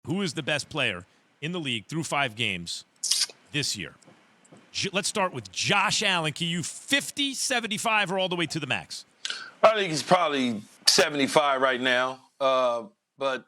who is the best player in the league through 5 games this year? Let's start with Josh Allen. Can you 50, 75, or all the way to the max? I think he's probably 75 right now. But,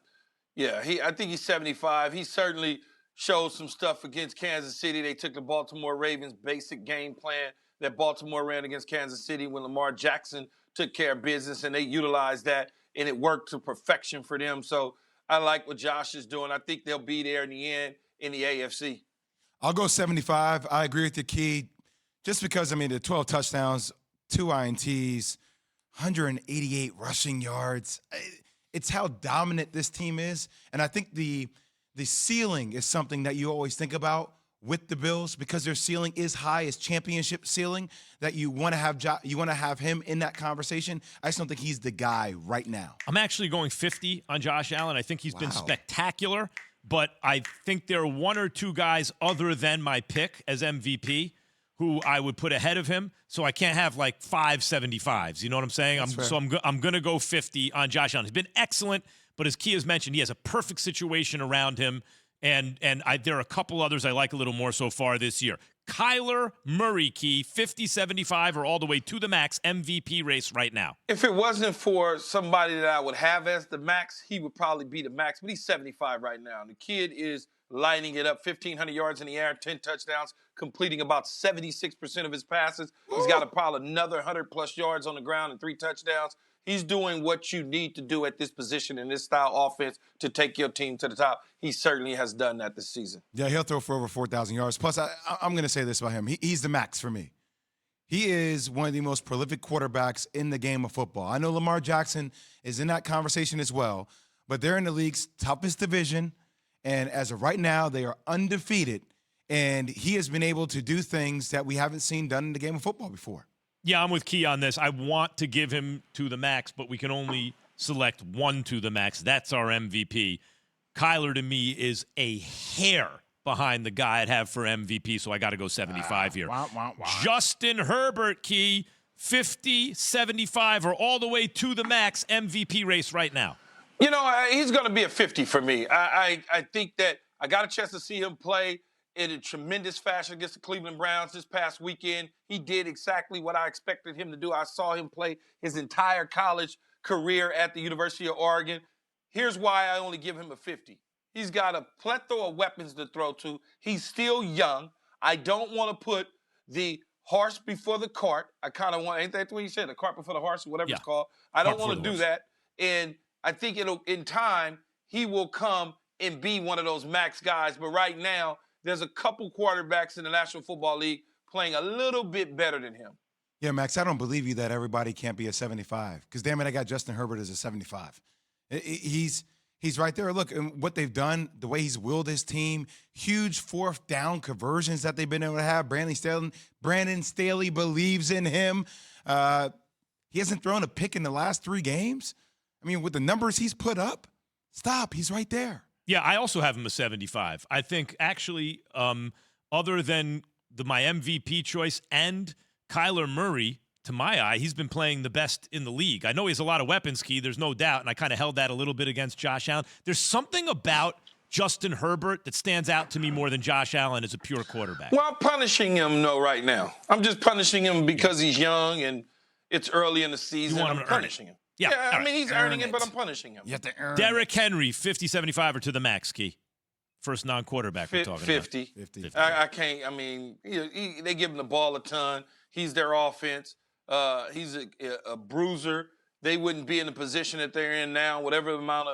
yeah, I think he's 75. He certainly showed some stuff against Kansas City. They took the Baltimore Ravens' basic game plan that Baltimore ran against Kansas City when Lamar Jackson took care of business, and they utilized that, and it worked to perfection for them. So I like what Josh is doing. I think they'll be there in the end in the AFC. I'll go 75. I agree with the Key. Just because, the 12 touchdowns, 2 INTs, 188 rushing yards. It's how dominant this team is. And I think the ceiling is something that you always think about with the Bills, because their ceiling is high, it's championship ceiling, that you want to have him in that conversation. I just don't think he's the guy right now. I'm actually going 50 on Josh Allen. I think he's been spectacular, but I think there are 1 or 2 guys other than my pick as MVP who I would put ahead of him. So I can't have like 5 75s. You know what I'm saying? I'm going to go 50 on Josh Allen. He's been excellent, but as Key has mentioned, he has a perfect situation around him. And there are a couple others I like a little more so far this year. Kyler Murray, Key, 50, 75, or all the way to the max MVP race right now. If it wasn't for somebody that I would have as the max, he would probably be the max, but he's 75 right now. The kid is lighting it up, 1,500 yards in the air, 10 touchdowns, completing about 76% of his passes. He's got probably another 100-plus yards on the ground and 3 touchdowns. He's doing what you need to do at this position in this style offense to take your team to the top. He certainly has done that this season. Yeah, he'll throw for over 4,000 yards. Plus, I'm going to say this about him. He's the max for me. He is one of the most prolific quarterbacks in the game of football. I know Lamar Jackson is in that conversation as well, but they're in the league's toughest division, and as of right now, they are undefeated, and he has been able to do things that we haven't seen done in the game of football before. Yeah, I'm with Key on this. I want to give him to the max, but we can only select 1 to the max. That's our MVP. Kyler, to me, is a hair behind the guy I'd have for MVP, so I got to go 75 here. Justin Herbert, Key, 50, 75, or all the way to the max MVP race right now. He's going to be a 50 for me. I think that I got a chance to see him play in a tremendous fashion against the Cleveland Browns this past weekend. He did exactly what I expected him to do. I saw him play his entire college career at the University of Oregon. Here's why I only give him a 50. He's got a plethora of weapons to throw to. He's still young. I don't want to put the horse before the cart. I kind of want, ain't that what you said? The cart before the horse, or whatever it's called. I don't want to do that. And I think in time, he will come and be one of those max guys. But right now, there's a couple quarterbacks in the National Football League playing a little bit better than him. Yeah, Max, I don't believe you that everybody can't be a 75. Because, damn it, I got Justin Herbert as a 75. He's right there. Look, and what they've done, the way he's willed his team, huge 4th down conversions that they've been able to have. Brandon Staley believes in him. He hasn't thrown a pick in the last 3 games. With the numbers he's put up, he's right there. Yeah, I also have him a 75. I think actually, other than my MVP choice and Kyler Murray, to my eye, he's been playing the best in the league. I know he has a lot of weapons, Key, there's no doubt, and I kind of held that a little bit against Josh Allen. There's something about Justin Herbert that stands out to me more than Josh Allen as a pure quarterback. Well, I'm punishing him, right now. I'm just punishing him because he's young and it's early in the season. I'm punishing him. Yeah, he's earning it, but I'm punishing him. You have to earn Derrick Henry, 50, 75, or to the max, Key. First non-quarterback we're talking 50. about. 50. I can't. They give him the ball a ton. He's their offense. He's a bruiser. They wouldn't be in the position that they're in now. Whatever amount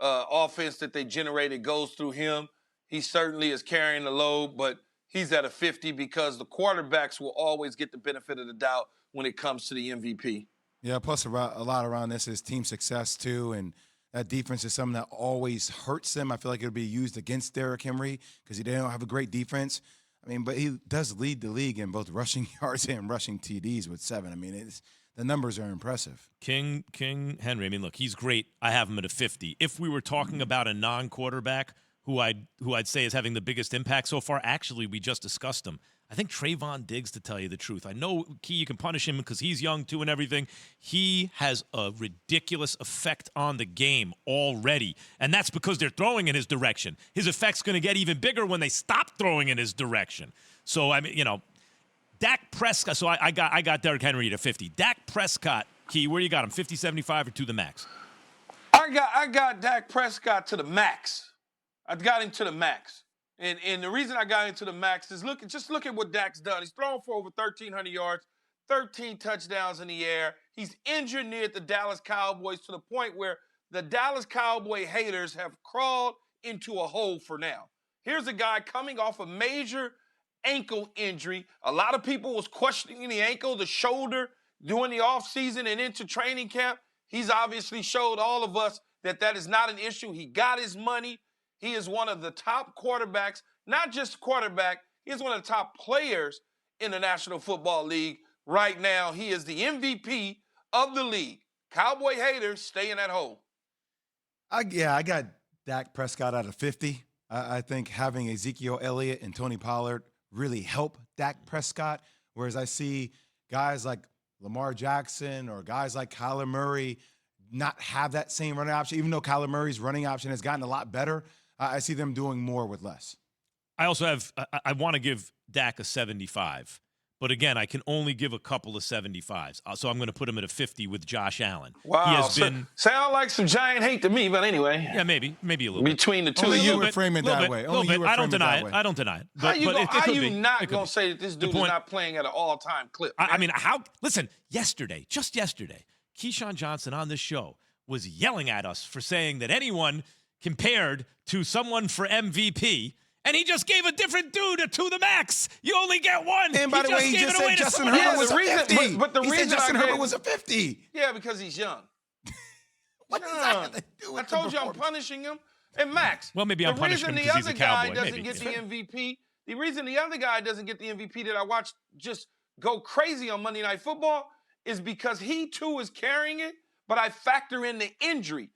of offense that they generated goes through him. He certainly is carrying the load, but he's at a 50 because the quarterbacks will always get the benefit of the doubt when it comes to the MVP. Yeah, plus a lot around this is team success, too, and that defense is something that always hurts them. I feel like it'll be used against Derrick Henry because they don't have a great defense. But he does lead the league in both rushing yards and rushing TDs with 7. The numbers are impressive. King Henry, look, he's great. I have him at a 50. If we were talking about a non-quarterback who I'd say is having the biggest impact so far, actually, we just discussed him. I think Trayvon Diggs, to tell you the truth. I know, Key, you can punish him because he's young, too, and everything. He has a ridiculous effect on the game already, and that's because they're throwing in his direction. His effect's going to get even bigger when they stop throwing in his direction. So, I mean, Dak Prescott. So I got Derrick Henry to 50. Dak Prescott, Key, where you got him? 50, 75, or to the max? I got Dak Prescott to the max. I got him to the max. And the reason I got into the max is look at what Dak's done. He's thrown for over 1,300 yards, 13 touchdowns in the air. He's engineered the Dallas Cowboys to the point where the Dallas Cowboy haters have crawled into a hole for now. Here's a guy coming off a major ankle injury. A lot of people was questioning the ankle, the shoulder during the offseason and into training camp. He's obviously showed all of us that is not an issue. He got his money. He is one of the top quarterbacks, not just quarterback, he is one of the top players in the National Football League right now. He is the MVP of the league. Cowboy haters, stay in that hole. I got Dak Prescott out of 50. I think having Ezekiel Elliott and Tony Pollard really help Dak Prescott, whereas I see guys like Lamar Jackson or guys like Kyler Murray not have that same running option, even though Kyler Murray's running option has gotten a lot better. I see them doing more with less. I also have I want to give Dak a 75. But again, I can only give a couple of 75s. So I'm going to put him at a 50 with Josh Allen. Wow. He has been sound like some giant hate to me, but anyway. Yeah, maybe a little between bit. the two of you. Would frame it that way. I don't deny it. I don't deny it. But, how you not going to say that this dude is not playing at an all-time clip? I mean, listen, just yesterday, Keyshawn Johnson on this show was yelling at us for saying that anyone compared to someone for MVP, and he just gave a different dude a to the max. You only get one. And by the way, he just said Justin Herbert was a 50. But the reason Justin Herbert was a 50. Yeah, because he's young. What does that have to do with I told you I'm punishing him. And Max, well, maybe I'm punishing him because he's a Cowboy. The reason the other guy doesn't get the MVP that I watched just go crazy on Monday Night Football is because he, too, is carrying it, but I factor in the injury.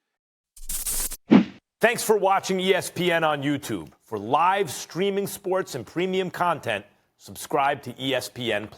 Thanks for watching ESPN on YouTube. For live streaming sports and premium content, subscribe to ESPN+.